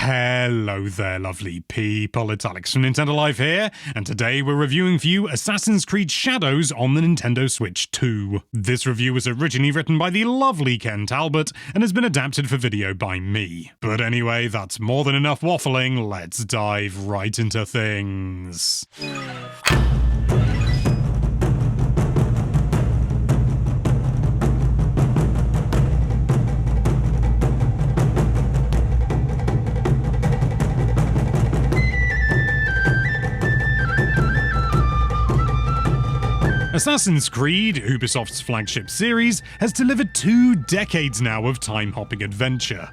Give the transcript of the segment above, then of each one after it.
Hello there, lovely people. It's Alex from Nintendo Live here, and today we're reviewing for you Assassin's Creed Shadows on the Nintendo Switch 2. This review was originally written by the lovely Ken Talbot and has been adapted for video by me. But anyway, that's more than enough waffling. Let's dive right into things. Assassin's Creed, Ubisoft's flagship series, has delivered 2 decades now of time-hopping adventure.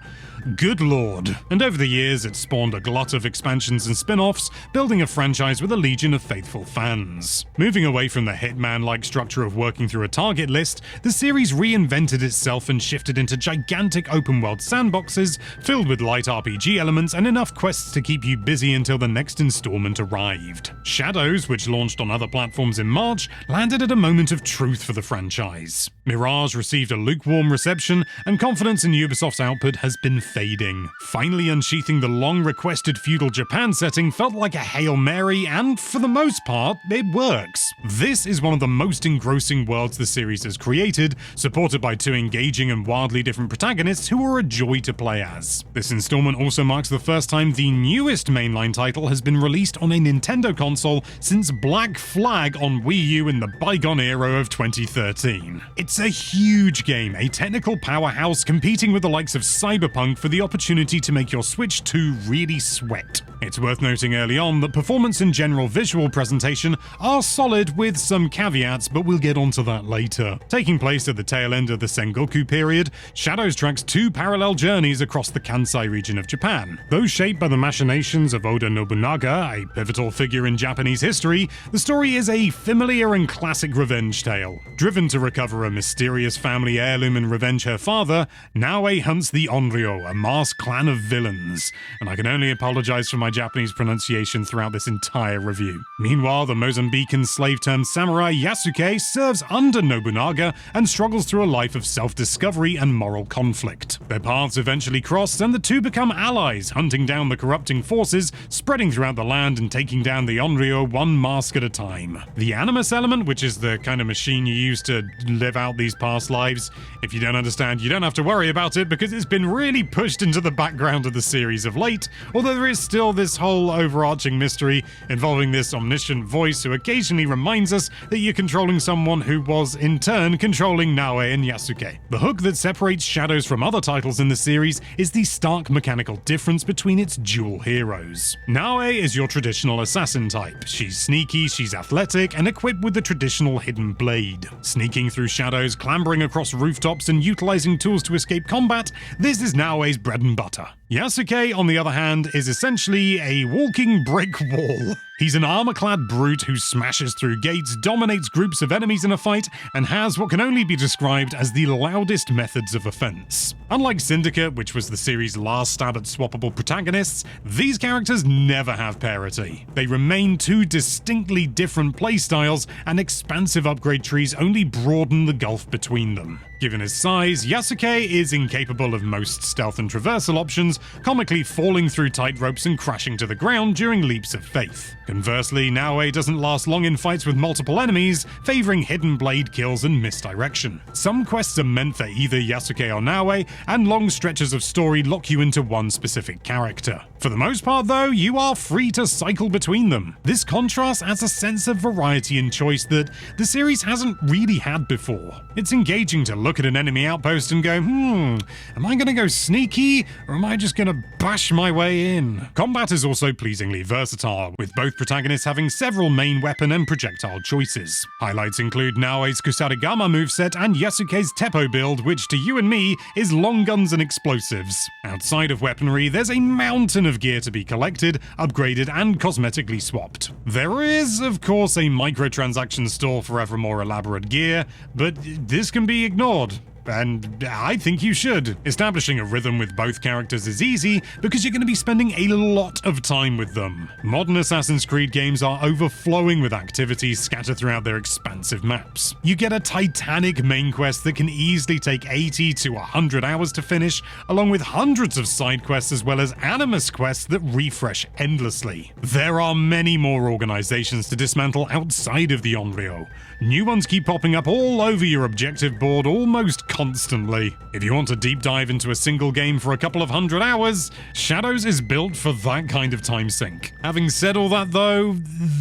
Good lord. And over the years, it's spawned a glut of expansions and spin-offs, building a franchise with a legion of faithful fans. Moving away from the Hitman-like structure of working through a target list, the series reinvented itself and shifted into gigantic open-world sandboxes filled with light RPG elements and enough quests to keep you busy until the next installment arrived. Shadows, which launched on other platforms in March, landed at a moment of truth for the franchise. Mirage received a lukewarm reception, and confidence in Ubisoft's output has been fading. Finally unsheathing the long-requested feudal Japan setting felt like a Hail Mary, and for the most part, it works. This is one of the most engrossing worlds the series has created, supported by 2 engaging and wildly different protagonists who are a joy to play as. This installment also marks the first time the newest mainline title has been released on a Nintendo console since Black Flag on Wii U in the bygone era of 2013. It's a huge game, a technical powerhouse competing with the likes of Cyberpunk for the opportunity to make your Switch 2 really sweat. It's worth noting early on that performance and general visual presentation are solid with some caveats, but we'll get onto that later. Taking place at the tail end of the Sengoku period, Shadows tracks 2 parallel journeys across the Kansai region of Japan. Though shaped by the machinations of Oda Nobunaga, a pivotal figure in Japanese history, the story is a familiar and classic revenge tale. Driven to recover a mysterious family heirloom and revenge her father, Naoe hunts the Onryo, a masked clan of villains, and I can only apologize for my Japanese pronunciation throughout this entire review. Meanwhile, the Mozambican slave-turned samurai Yasuke serves under Nobunaga and struggles through a life of self-discovery and moral conflict. Their paths eventually cross, and the 2 become allies, hunting down the corrupting forces spreading throughout the land and taking down the Onryo one mask at a time. The Animus element, which is the kind of machine you use to live out these past lives, if you don't understand, you don't have to worry about it because it's been really pushed into the background of the series of late, although there is still this whole overarching mystery involving this omniscient voice who occasionally reminds us that you're controlling someone who was in turn controlling Naoe and Yasuke. The hook that separates Shadows from other titles in the series is the stark mechanical difference between its dual heroes. Naoe is your traditional assassin type. She's sneaky, she's athletic, and equipped with the traditional hidden blade. Sneaking through shadows, clambering across rooftops, and utilizing tools to escape combat, this is Naoe's bread and butter. Yasuke, on the other hand, is essentially a walking brick wall. He's an armor-clad brute who smashes through gates, dominates groups of enemies in a fight, and has what can only be described as the loudest methods of offense. Unlike Syndicate, which was the series' last stab at swappable protagonists, these characters never have parity. They remain 2 distinctly different playstyles, and expansive upgrade trees only broaden the gulf between them. Given his size, Yasuke is incapable of most stealth and traversal options, comically falling through tight ropes and crashing to the ground during leaps of faith. Conversely, Naoe doesn't last long in fights with multiple enemies, favoring hidden blade kills and misdirection. Some quests are meant for either Yasuke or Naoe, and long stretches of story lock you into one specific character. For the most part, though, you are free to cycle between them. This contrast adds a sense of variety and choice that the series hasn't really had before. It's engaging to look at an enemy outpost and go, am I gonna go sneaky, or am I just gonna bash my way in? Combat is also pleasingly versatile, with both protagonists having several main weapon and projectile choices. Highlights include Naoe's Kusarigama moveset and Yasuke's Teppo build, which to you and me is long guns and explosives. Outside of weaponry, there's a mountain of gear to be collected, upgraded, and cosmetically swapped. There is, of course, a microtransaction store for ever more elaborate gear, but this can be ignored. and I think you should. Establishing a rhythm with both characters is easy because you're going to be spending a lot of time with them. Modern Assassin's Creed games are overflowing with activities scattered throughout their expansive maps. You get a titanic main quest that can easily take 80 to 100 hours to finish, along with hundreds of side quests as well as Animus quests that refresh endlessly. There are many more organizations to dismantle outside of the Onryo. New ones keep popping up all over your objective board almost constantly. If you want to deep dive into a single game for a couple of hundred hours, Shadows is built for that kind of time sink. Having said all that though,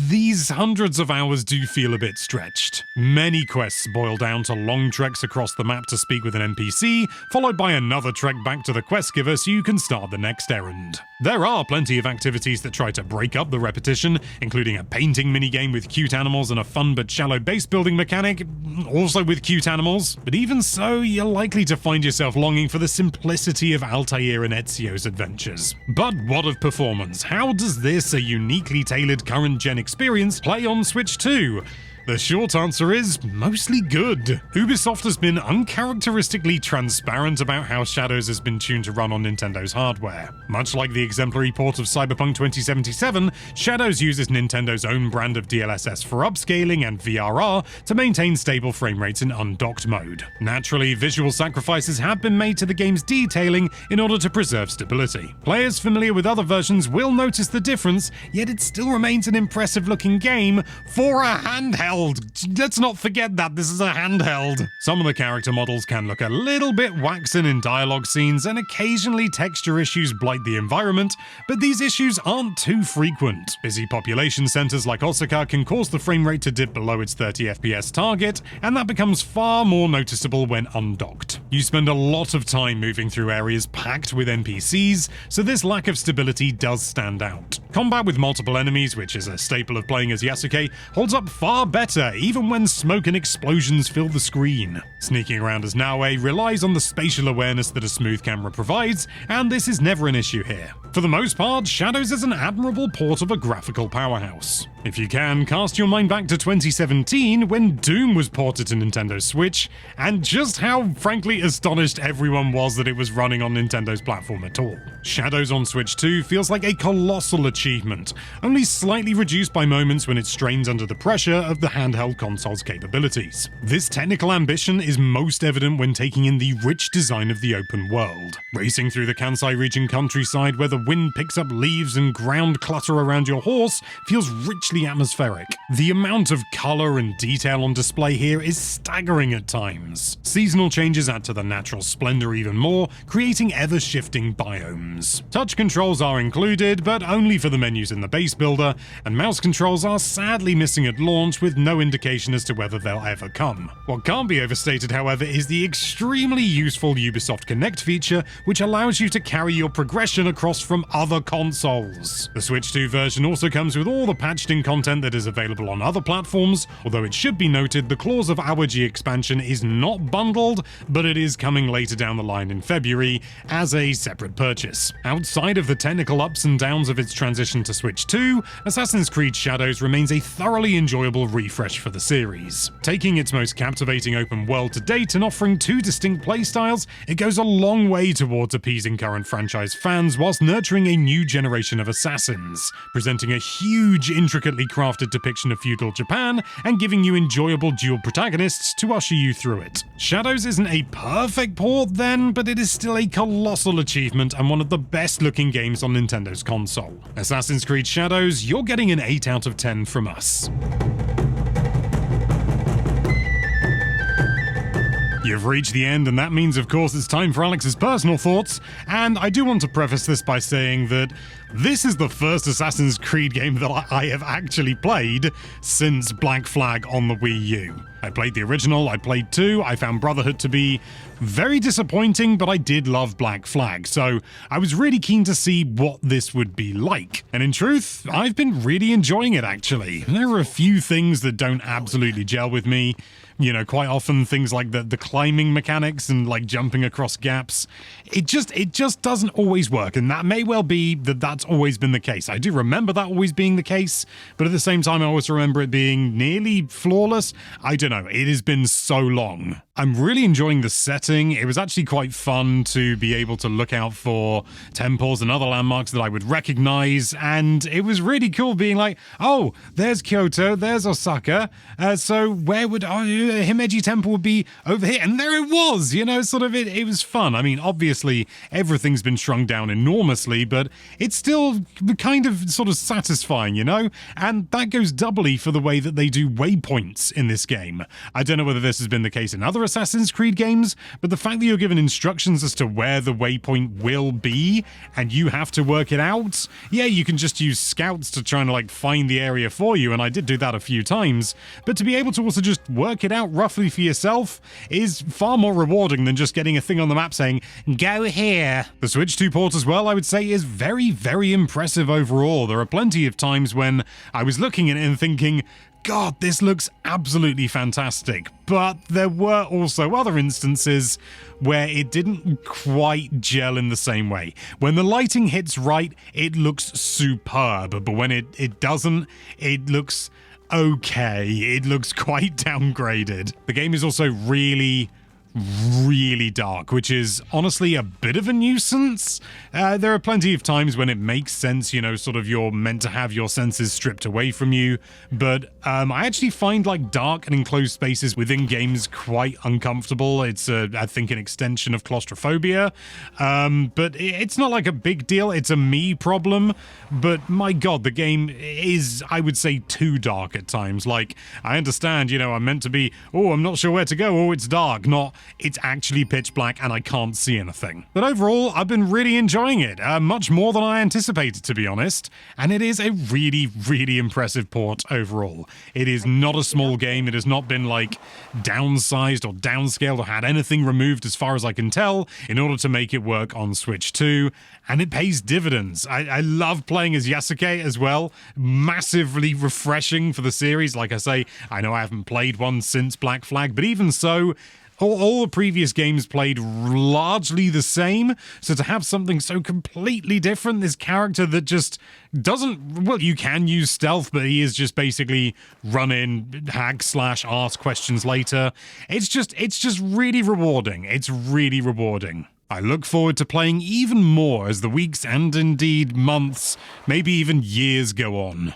these hundreds of hours do feel a bit stretched. Many quests boil down to long treks across the map to speak with an NPC, followed by another trek back to the quest giver so you can start the next errand. There are plenty of activities that try to break up the repetition, including a painting minigame with cute animals and a fun but shallow base building mechanic, also with cute animals. But even so, you're likely to find yourself longing for the simplicity of Altair and Ezio's adventures. But what of performance? How does this, a uniquely tailored current-gen experience, play on Switch 2? The short answer is mostly good. Ubisoft has been uncharacteristically transparent about how Shadows has been tuned to run on Nintendo's hardware. Much like the exemplary port of Cyberpunk 2077, Shadows uses Nintendo's own brand of DLSS for upscaling and VRR to maintain stable frame rates in undocked mode. Naturally, visual sacrifices have been made to the game's detailing in order to preserve stability. Players familiar with other versions will notice the difference, yet it still remains an impressive-looking game for a handheld. Let's not forget that this is a handheld. Some of the character models can look a little bit waxen in dialogue scenes, and occasionally texture issues blight the environment, but these issues aren't too frequent. Busy population centers like Osaka can cause the frame rate to dip below its 30 FPS target, and that becomes far more noticeable when undocked. You spend a lot of time moving through areas packed with NPCs, so this lack of stability does stand out. Combat with multiple enemies, which is a staple of playing as Yasuke, holds up far better even when smoke and explosions fill the screen. Sneaking around as Naoe relies on the spatial awareness that a smooth camera provides, and this is never an issue here. For the most part, Shadows is an admirable port of a graphical powerhouse. If you can, cast your mind back to 2017 when Doom was ported to Nintendo Switch, and just how, frankly, astonished everyone was that it was running on Nintendo's platform at all. Shadows on Switch 2 feels like a colossal achievement, only slightly reduced by moments when it strains under the pressure of the handheld console's capabilities. This technical ambition is most evident when taking in the rich design of the open world. Racing through the Kansai region countryside where the wind picks up leaves and ground clutter around your horse feels richly atmospheric. The amount of color and detail on display here is staggering at times. Seasonal changes add to the natural splendor even more, creating ever-shifting biomes. Touch controls are included, but only for the menus in the base builder, and mouse controls are sadly missing at launch with no indication as to whether they'll ever come. What can't be overstated, however, is the extremely useful Ubisoft Connect feature, which allows you to carry your progression across from other consoles. The Switch 2 version also comes with all the patched-in content that is available on other platforms, although it should be noted the Claws of Awaji expansion is not bundled, but it is coming later down the line in February as a separate purchase. Outside of the technical ups and downs of its transition to Switch 2, Assassin's Creed Shadows remains a thoroughly enjoyable refresh for the series. Taking its most captivating open world to date and offering two distinct playstyles, it goes a long way towards appeasing current franchise fans whilst nurturing a new generation of assassins, presenting a huge, intricately crafted depiction of feudal Japan and giving you enjoyable dual protagonists to usher you through it. Shadows isn't a perfect port then, but it is still a colossal achievement and one of the best looking games on Nintendo's console. Assassin's Creed Shadows, you're getting an 8 out of 10 from us. You've reached the end, and that means, of course, it's time for Alex's personal thoughts, and I do want to preface this by saying that this is the first Assassin's Creed game that I have actually played since Black Flag on the Wii U. I played the original, I played 2, I found Brotherhood to be very disappointing, but I did love Black Flag, so I was really keen to see what this would be like. And in truth, I've been really enjoying it, actually. There are a few things that don't absolutely gel with me. You know, quite often things like the climbing mechanics and like jumping across gaps, it just doesn't always work, and that may well be that that's always been the case. I do remember that always being the case, but at the same time I always remember it being nearly flawless. I don't know. know, it has been so long. I'm really enjoying the setting. It was actually quite fun to be able to look out for temples and other landmarks that I would recognize, and it was really cool being like, oh, there's Kyoto, there's Osaka, so where would Himeji Temple would be over here? And there it was, you know, sort of it was fun. I mean, obviously, everything's been shrunk down enormously, but it's still kind of sort of satisfying, you know? And that goes doubly for the way that they do waypoints in this game. I don't know whether this has been the case in other Assassin's Creed games, but the fact that you're given instructions as to where the waypoint will be and you have to work it out, yeah, you can just use scouts to try and like find the area for you, and I did do that a few times, but to be able to also just work it out roughly for yourself is far more rewarding than just getting a thing on the map saying, go here. The Switch 2 port as well, I would say, is very, very impressive overall. There are plenty of times when I was looking at it and thinking, God, this looks absolutely fantastic. But there were also other instances where it didn't quite gel in the same way. When the lighting hits right, it looks superb, but when it doesn't, it looks okay. It looks quite downgraded. The game is also really dark, which is honestly a bit of a nuisance. There are plenty of times when it makes sense, you know, sort of you're meant to have your senses stripped away from you, but I actually find like dark and enclosed spaces within games quite uncomfortable. It's I think an extension of claustrophobia, but it's not like a big deal. It's a me problem, but my God, the game is, I would say, too dark at times. Like, I understand, you know, I'm meant to be, oh, I'm not sure where to go, oh, it's dark, not it's actually pitch black and I can't see anything. But overall, I've been really enjoying it, much more than I anticipated, to be honest, and it is a really, really impressive port overall. It is not a small game. It has not been like downsized or downscaled or had anything removed as far as I can tell in order to make it work on Switch 2, and it pays dividends. I love playing as Yasuke as well. Massively refreshing for the series. Like I say, I know I haven't played one since Black Flag, but even so, all the previous games played largely the same, so to have something so completely different, this character that just doesn't, well, you can use stealth, but he is just basically run in, hack slash ask questions later. It's just really rewarding. It's really rewarding. I look forward to playing even more as the weeks and indeed months, maybe even years go on.